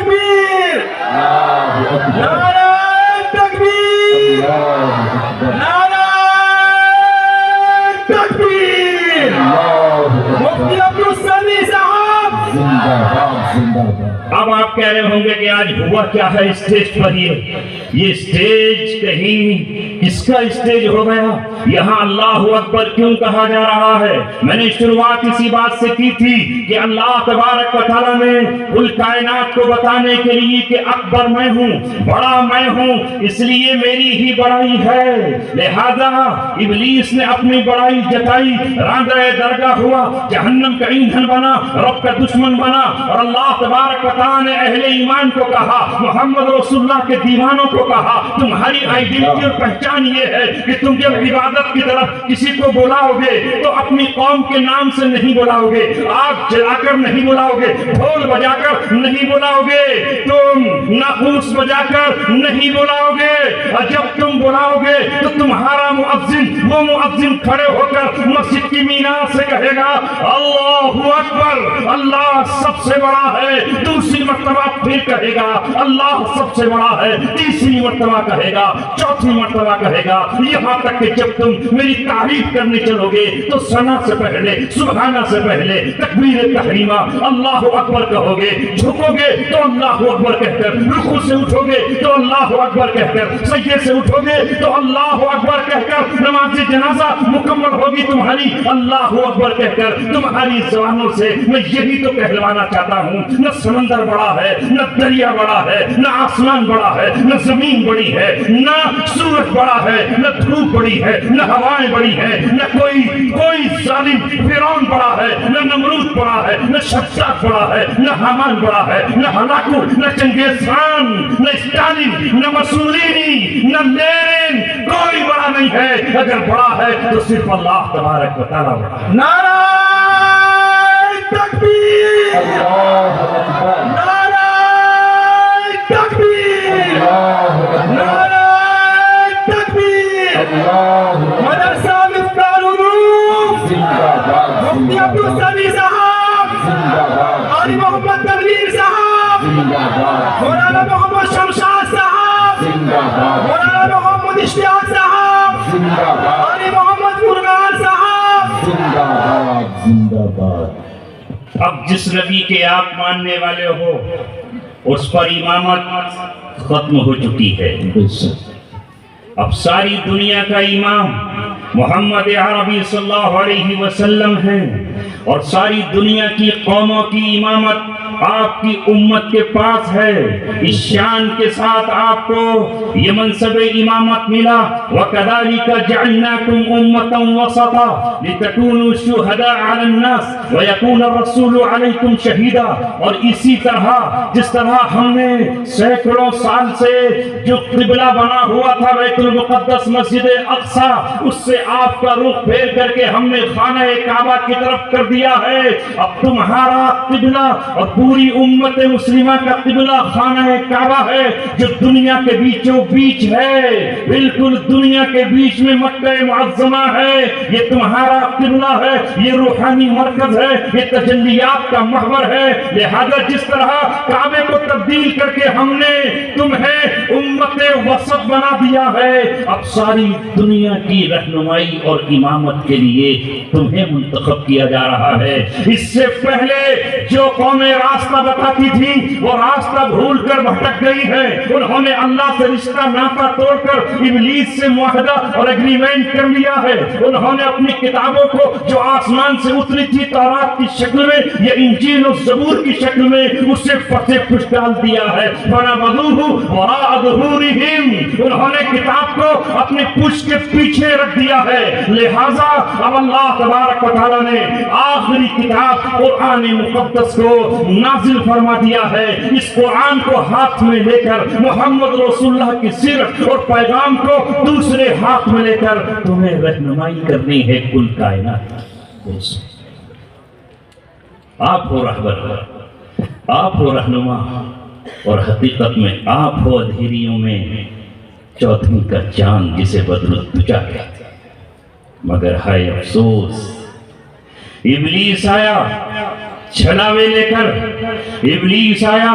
تکبیر نعرہ تکبیر نعرہ تکبیر مفتی عبدالسمیع صاحب اب آپ کہہ رہے ہوں گے کہ آج ہوا کیا ہے اسٹیج پر یہ اسٹیج کہیں کس کا اسٹیج ہو گیا یہاں اللہ اکبر کیوں کہا جا رہا ہے میں نے شروعات اسی بات سے کی تھی کہ اللہ تبارک و تعالیٰ نے کل کائنات کو بتانے کے لیے کہ اکبر میں ہوں بڑا میں ہوں اس لیے میری ہی بڑائی ہے لہذا ابلیس نے اپنی بڑائی جتائی راندہ درگاہ ہوا جہنم کا ایندھن بنا رب کا دشمن بنا اور اللہ تبارک و تعالیٰ نے اہل ایمان کو کہا محمد رسول اللہ کے دیوانوں کو کہا تمہاری آئیڈینٹی اور پہچان یہ ہے کہ تم جب عبادت کی طرف کسی کو بلاؤ گے تو اپنی قوم کے نام سے نہیں بلاؤ گے آگ جلا کر نہیں بلاؤ گے ڈھول بجا کر نہیں بلاؤ گے تم ناقوس بجا کر نہیں بلاؤ گے اور جب تم بلاؤ گے تو تمہارا مؤذن وہ مؤذن کھڑے ہو کر مسجد کی مینار سے کہے گا اللہ اکبر اللہ سب سے بڑا ہے دوسری مرتبہ پھر کہے گا اللہ سب سے بڑا ہے تیسری مرتبہ کہے گا چوتھی مرتبہ کہے گا یہاں تک کہ جب تم میری تعریف کرنے چلو گے تو ثنا سے پہلے سبحانہ سے پہلے تکبیر تحریمہ اللہ اکبر کہو گے جھکو گے تو اللہ اکبر کہہ کر رکوع سے اٹھو گے تو اللہ اکبر کہہ کر سجدے سے اٹھو گے تو اللہ اکبر کہہ کر نماز جنازہ مکمل ہوگی تمہاری اللہ اکبر کہہ کر تمہاری زبانوں سے میں یہی تو کہلوانا چاہتا ہوں نہ سمندر بڑا ہے نہ دریا بڑا ہے نہ آسمان بڑا ہے نہ زمین بڑی ہے نہ سورج بڑا ہے نہ دھوپ بڑی ہے نہ ہوائیں بڑی ہیں نہ کوئی ظالم فرعون بڑا ہے نہ نمرود بڑا ہے نہ شداد بڑا ہے نہ حامان بڑا ہے نہ ہلاکو نہ چنگیز خان نہ اسٹالن نہ مسولینی نہ لینن کوئی بڑا نہیں ہے اگر بڑا ہے تو صرف اللہ تبارک و تعالیٰ بڑا ہے نعرہ تکبیر نعرہ تکبیر نعرہ تکبیر مدرسہ مفتاح العلوم مفتی عبدالسمیع صاحب قاری محمد تنویر صاحب مولانا محمد شمشاد صاحب مولانا محمد اشتیاق صاحب قاری محمد فرقان صاحب زندہ باد اب جس نبی کے آپ ماننے والے ہو اس پر امامت ختم ہو چکی ہے اب ساری دنیا کا امام محمد عربی صلی اللہ علیہ وسلم ہیں اور ساری دنیا کی قوموں کی امامت آپ کی امت کے پاس ہے اس شان کے ساتھ آپ کو یہ منصب امامت ملا وَكَذَلِكَ جَعَلْنَاكُمْ أُمَّةً وَسَطًا لِتَكُونُوا شُهَدَاءَ عَلَى النَّاسِ وَيَكُونَ الرَّسُولُ عَلَيْكُمْ شَهِيدًا اور اسی طرح جس طرح ہم نے سینکڑوں سال سے جو قبلہ بنا ہوا تھا بیت المقدس مسجد اقصی اس سے آپ کا رخ پھیر کر کے ہم نے خانہ کعبہ کی طرف کر دیا ہے اب تمہارا قبلہ اور پوری امت مسلمہ کا قبلہ خانہ کعبہ ہے جو دنیا کے بیچوں بیچ ہے بالکل دنیا کے بیچ میں مکہ معظمہ ہے یہ تمہارا قبلہ ہے یہ روحانی مرکز ہے یہ تجلیات کا محور ہے لہذا جس طرح کعبے کو تبدیل کر کے ہم نے تمہیں امت وسط بنا دیا ہے اب ساری دنیا کی رہنمائی اور امامت کے لیے تمہیں منتخب کیا جا رہا ہے اس سے پہلے جو قومیں راستہ بتاتی تھی وہ راستہ بھول کر بھٹک گئی ہے انہوں نے اللہ سے رشتہ ناتا توڑ کر ابلیس سے معاہدہ اور ایگریمنٹ کر لیا ہے انہوں نے اپنی کتابوں کو جو آسمان سے اتری تھی تورات کی شکل میں یا انجیل و زبور کی شکل میں اسے پھٹے پھٹ ڈال دیا ہے فَنَبَذُوهُ وَرَاءَ ظُهُورِهِمْ انہوں نے کتاب کو اپنی پشت کے پیچھے رکھ دیا ہے لہٰذا اب اللہ تبارک و تعالیٰ نے آخری کتاب قرآن مقدس کو نازل فرما دیا ہے اس قرآن کو ہاتھ میں لے کر محمد رسول اللہ کی سیرت اور پیغام کو دوسرے ہاتھ میں لے کر تمہیں رہنمائی کرنی ہے کل کائنات آپ ہو رہبر آپ ہو رہنما اور حقیقت میں آپ ہو اندھیریوں میں چوتھویں کا چاند جسے بدر الدجا کہتے مگر ہائے افسوس ابلیس آیا چھلاوے لے کر ابلیس آیا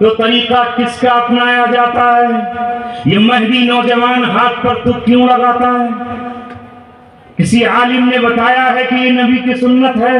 تو طریقہ کس کا اپنایا جاتا ہے؟ یہ مہدی نوجوان ہاتھ پر تو کیوں لگاتا ہے؟ کسی عالم نے بتایا ہے کہ یہ نبی کی سنت ہے؟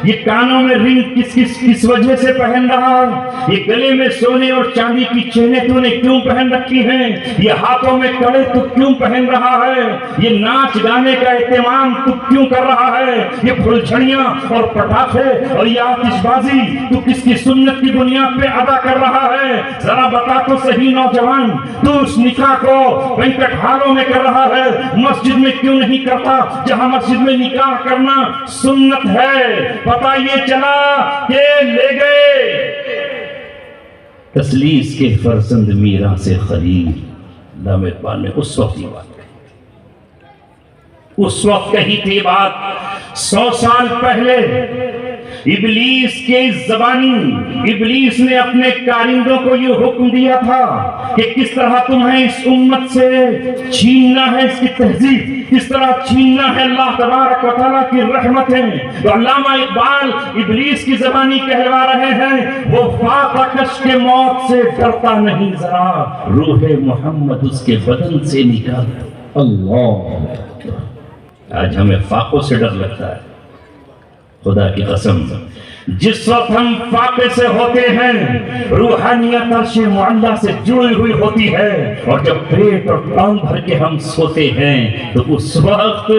یہ کانوں میں رنگ کس وجہ سے پہن رہا ہے؟ یہ گلے میں سونے اور چاندی کی چینیں تو نے کیوں پہن رکھی ہیں؟ یہ ہاتھوں میں کڑے تو کیوں پہن رہا ہے؟ یہ ناچ گانے کا اہتمام تو کیوں کر رہا ہے؟ یہ پھلجھڑیاں اور پٹاخے اور یہ آتش بازی تو کس کی سنت کی بنیاد پہ ادا کر رہا ہے؟ ذرا بتا تو صحیح نوجوان، تو اس نکاح کو وینکٹ ہالوں میں کر رہا ہے، مسجد میں کیوں نہیں کرتا جہاں مسجد میں نکاح کرنا سنت ہے؟ پتہ یہ چلا کہ لے گئے تسلیس کے فرزند میراث سے خلیل۔ علامہ اقبال نے اس وقت یہ بات کہی، اس وقت کہی تھی بات 100 سال پہلے۔ ابلیس کے زبانی ابلیس نے اپنے کارندوں کو یہ حکم دیا تھا کہ کس طرح تمہیں اس امت سے چھیننا ہے اس کی تہذیب، کس طرح چھیننا ہے اللہ تبارک و تعالیٰ کی رحمتیں۔ تو علامہ اقبال ابلیس کی زبانی کہلوا رہے ہیں، وہ فاقہ کش کے موت سے ڈرتا نہیں، ذرا روح محمد اس کے بدن سے نکال دو۔ اللہ، آج ہمیں فاقوں سے ڈر لگتا ہے، خدا کی قسم جس وقت ہم فاقے سے ہوتے ہیں روحانیت عرش معلیٰ سے جڑی ہوئی ہوتی ہے، اور جب پیٹ اور ٹانگ بھر کے ہم سوتے ہیں تو اس وقت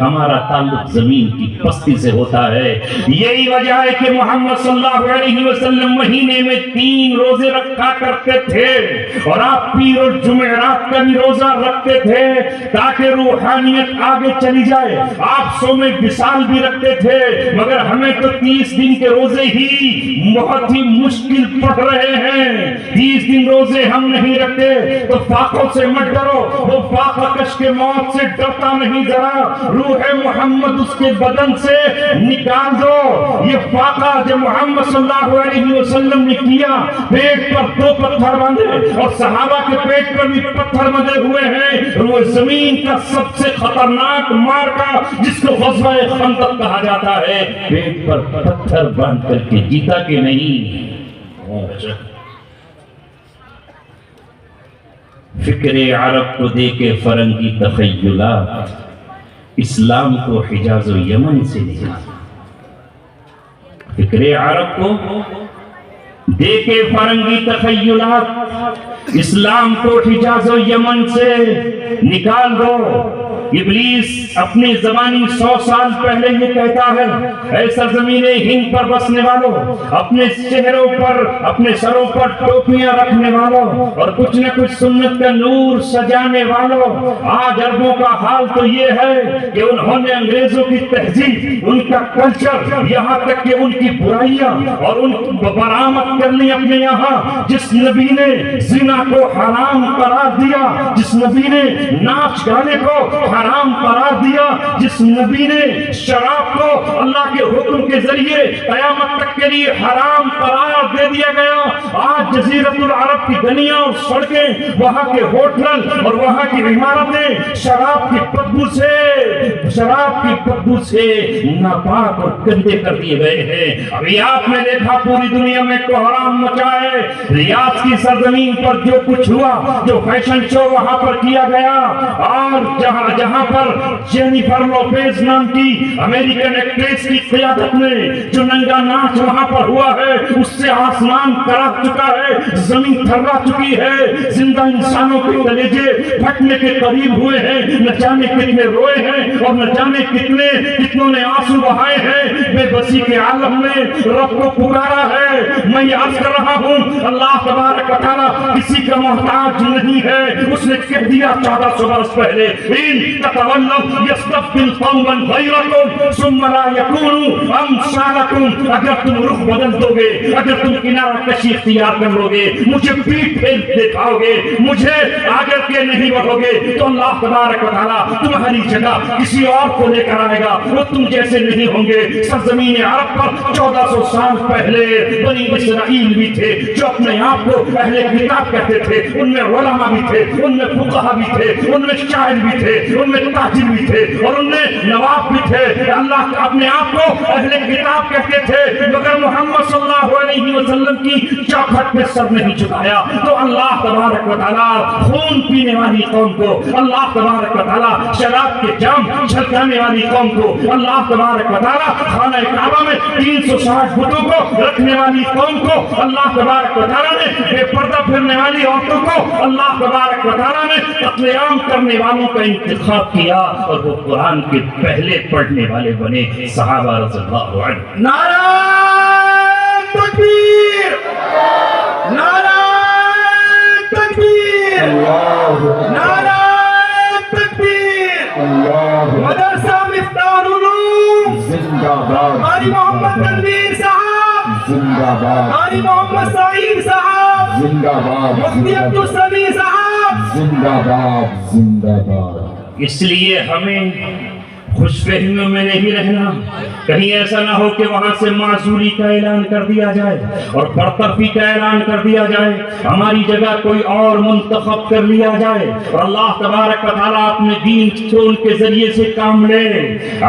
ہمارا تعلق زمین کی پستی سے ہوتا ہے۔ یہی وجہ ہے کہ محمد صلی اللہ علیہ وسلم مہینے میں 3 روزے رکھا کرتے تھے، اور آپ پیر اور جمعرات کا بھی روزہ رکھتے تھے تاکہ روحانیت آگے چلی جائے۔ آپ صوم وصال بھی رکھتے تھے، مگر ہمیں تو 30 دن کے روزے ہی بہت ہی مشکل پڑ رہے ہیں۔ 30 دن روزے ہم نہیں رکھتے، تو فاقوں سے مت ڈرو، وہ فاقہ کش کے موت سے ڈرتا نہیں، ذرا روح محمد اس کے بدن سے نکال دو۔ یہ فاقہ جو محمد صلی اللہ علیہ وسلم نے کیا، پیٹ پر 2 پتھر باندھے، اور صحابہ کے پیٹ پر بھی پتھر بندھے ہوئے ہیں۔ وہ زمین کا سب سے خطرناک مارکا جس کو غزوہ خندق کہا جاتا ہے، پیٹ پر پتھر باندھ کر کے جیتا کہ نہیں۔ فکر عرب کو دے کے فرنگی تخیلات، اسلام کو حجاز و یمن سے نکالا۔ فکر عرب کو دے کے فرنگی تخیلات، اسلام کو حجاز و یمن سے نکال دو۔ ابلیس اپنی زبانی 100 سال پہلے یہ کہتا ہے، اے سرزمین ہند پر بسنے والوں، اپنے چہروں پر اپنے سروں پر ٹوپیاں رکھنے والوں اور کچھ نہ کچھ سنت کا نور سجانے والوں، آج عربوں کا حال تو یہ ہے کہ انہوں نے انگریزوں کی تہذیب، ان کا کلچر، یہاں تک کہ ان کی برائیاں اور ان کو برآمد کر لی اپنے یہاں۔ جس نبی نے زنا کو حرام قرار دیا، جس نبی نے ناچ گانے کو حرام قرار دیا، جس نبی نے شراب کو اللہ کے حکم کے ذریعے قیامت تک کے لیے حرام قرار دے دیا گیا، آج جزیرت العرب کی گلیاں اور سڑکیں، وہاں کے ہوٹل اور وہاں کی عمارتیں شراب کی بدبو سے ناپاک اور گندے کر دیے گئے ہیں۔ ریاض میں دیکھا پوری دنیا میں کوہرام مچا ہے۔ ریاض کی سرزمین پر جو کچھ ہوا، جو فیشن شو وہاں پر کیا گیا، اور جہاں پر جینیفر لوپیز نام کی امریکن ایکٹریس کی قیادت میں جو ننگا ناچ وہاں پر ہوا ہے، اس سے آسمان کرا چکا ہے، زمین تھرا چکی ہے، زندہ انسانوں کے کلیجے پھٹنے کے قریب ہوئے ہیں، نہ جانے کتنے روئے ہیں اور نہ جانے کتنوں نے آنسو بہائے ہیں، بے بسی کے عالم میں رب کو پکارا ہے۔ میں یہ عرض کر رہا ہوں، اللہ تبارک و تعالیٰ کسی کا محتاج نہیں ہے، اس نے کہہ دیا 1400 برس پہلے، يستبدل قوما غيركم ثم لا يكونوا امثالكم۔ اگر تم رخ بدل دو گے، اگر تم کنارہ کشی اختیار کر لو گے، مجھے پیٹ پھیر دکھاؤ گے، مجھے آگے کے نہیں بڑھو گے، تو اللہ تبارک و تعالیٰ تمہاری جگہ کسی اور کو لے کر آئے گا، وہ تم جیسے نہیں ہوں گے۔ سرزمین عرب پر 1400 سال پہلے بنی اسرائیل بھی تھے جو اپنے آپ کو اہل کتاب کہتے تھے، ان میں علماء بھی تھے، ان میں فقہا بھی تھے، ان میں شاعر بھی تھے، ان میں تاجر بھی تھے اور ان میں نواب بھی تھے. اللہ اپنے آپ کو اہل کتاب کہتے تھے مگر محمد صلی اللہ علیہ وسلم کی چوکھٹ پہ سر نہیں جھکایا. تو اللہ تبارک و تعالیٰ خون پینے والی قوم کو، اللہ تبارک و تعالیٰ شراب کے جام چھلکانے والی قوم کو، اللہ تبارک و تعالیٰ خانہ کعبہ میں 360 بتوں کو رکھنے والی قوم کو، اللہ تبارک و تعالیٰ نے بے پردہ پھرنے والی عورتوں کو، اللہ تبارک و تعالیٰ نے قتل عام کرنے والوں کا انتخاب کیا اور وہ قرآن کے پہلے پڑھنے والے بنے صحابہ رضی اللہ عنہ. نعرہ تکبیر، نعرہ تکبیر، اللہ نعرہ تکبیر. اللہ مدرسہ مفتاح العلوم، زندہ باد قاری محمد تنویر صاحب، زندہ باد قاری محمد سعید صاحب، زندہ باد مفتی عبدالسمیع صاحب. زندہ باد زندہ باد. اس لیے ہمیں خوش فہمیوں میں نہیں رہنا. کہیں ایسا نہ ہو کہ وہاں سے معذوری کا اعلان کر دیا جائے اور برطرفی کا اعلان کر دیا جائے، ہماری جگہ کوئی اور منتخب کر لیا جائے اور اللہ تبارک و تعالیٰ اپنے دین کو ان کے ذریعے سے کام لے.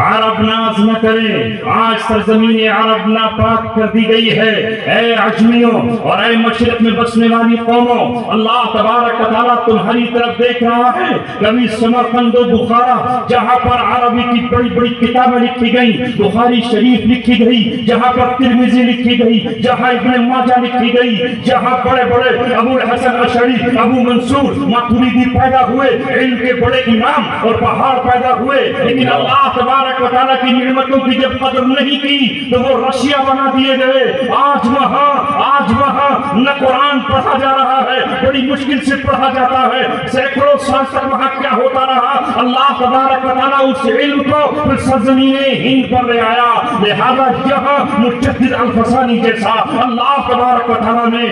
عرب ناز نہ کریں، آج سرزمین عرب ناپاک کر دی گئی ہے. اے عجمیوں اور اے مشرق میں بسنے والی قوموں، اللہ تبارک و تعالیٰ تمہاری طرف دیکھ رہا ہے. کبھی سمرقند و بخارا جہاں پر عربی کی بڑی بڑی کتابیں لکھی گئی، بخاری شریف لکھی گئی، جہاں پر ترمذی لکھی گئی، جہاں ابن ماجہ لکھی گئی، جہاں بڑے بڑے ابو الحسن اشعری، ابو منصور ماتریدی پیدا ہوئے، علم کے بڑے امام اور پہاڑ پیدا ہوئے. لیکن اللہ تبارک و تعالیٰ کی نعمتوں کی جب قدر نہیں کی تو وہ رشیا بنا دیے گئے. آج وہاں نہ قرآن پڑھا جا رہا ہے، بڑی مشکل سے پڑھا جاتا ہے. سینکڑوں سال تک وہاں کیا ہوتا رہا؟ اللہ تبارک و تعالیٰ اس علم کو پھر سرزمین ہند پر لے آیا. لہذا یہاں مجدد الفسانی جیسا اللہ تبارک و تعالیٰ نے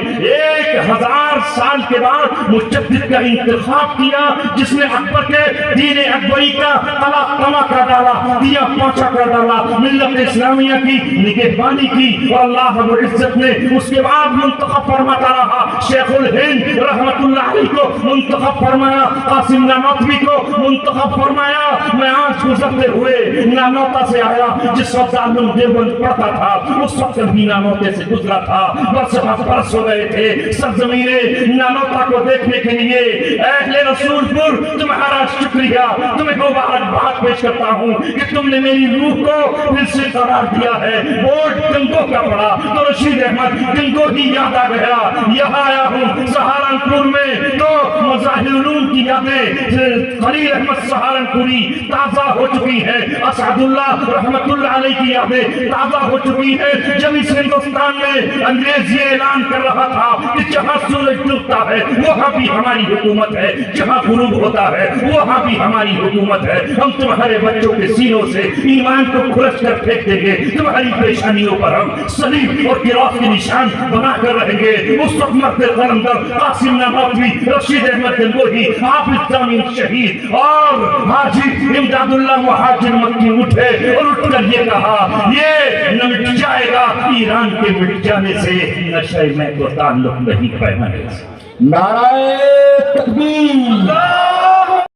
1000 سال کے بعد مجدد کا انتخاب کیا جس نے اکبر کے دین اکبری کا تلا تما کر ڈالا، دیا پوچھا کر ڈالا، ملت اسلامیہ کی نگہبانی کی. اور اللہ رب العزت نے اس کے بعد منتخب فرماتا رہا. شیخ الہند رحمت اللہ علیہ کو منتخب فرمایا، قاسم نانوتوی کو منتخب فرمایا. میں آج گزرتے ہوئے نانوتا سے آیا، جس وقت عالم دیوبند پڑھتا تھا اس وقت بھی نانوتے سے گزرا تھا. برس ہو گئے تھے سرزمین نانوتا کو دیکھنے کے لیے. اہل رسول پور تمہارا شکریہ، تمہیں مبارکباد پیش کرتا ہوں کہ تم نے میری روح کو پھر سے قرار دیا ہے. ووٹ گنگو کا پڑا تو رشید احمد گنگو ہی یاد آ گیا. یہاں آیا ہوں سہارنپور میں تو مظاہر علوم کی یادیں خلیل احمد سہارنپوری تازہ ہو چکی ہے. اسعد اللہ رحمت اللہ علیہ کی یادیں تازہ ہو چکی ہے. جب اس ہندوستان میں انگریز یہ اعلان کر رہا تھا کہ جہاں سورج ڈوبتا ہے وہاں بھی ہماری حکومت ہے، جہاں غروب ہوتا ہے وہاں بھی ہماری حکومت ہے. ہم تمہارے بچوں کے سینوں سے ایمان کو کھرچ کر پھینک دیں گے، تمہاری پیشانیوں پر ہم صلیب اور گراف کے نشان بنا کر رہیں گے. اس وقت مرتے قلندر قاسم نانوتوی، رشید احمد گنگوہی، حافظ جامع شہید اور حاجی امداد اللہ مہاجر مکی اٹھے اور اٹھ کر یہ کہا یہ نہ مٹ جائے گا ایران کے مٹ جانے سے، نشے میں کو تعلق نہیں پیمانے سے. نعرہ تکبیر.